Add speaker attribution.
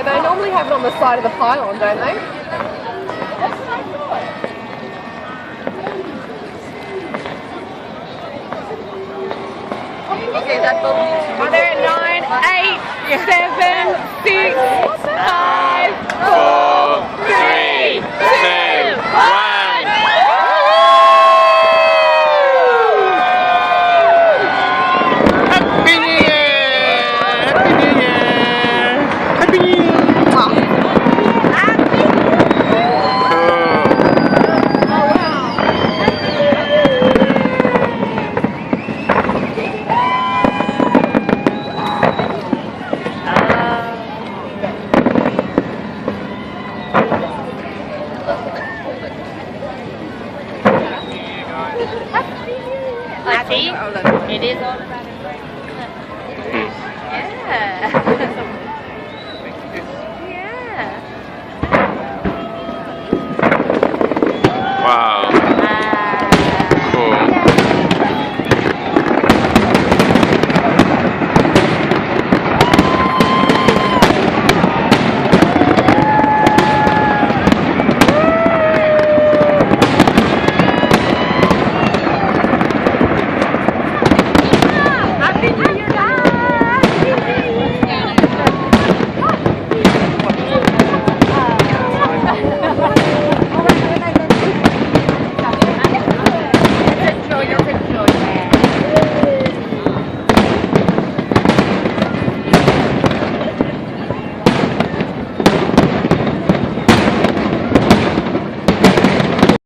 Speaker 1: Yeah, they normally have it on the side of the pylon, don't they?
Speaker 2: Okay, that belongs.
Speaker 1: Are there 9, 8, 7, 6, 5, 4,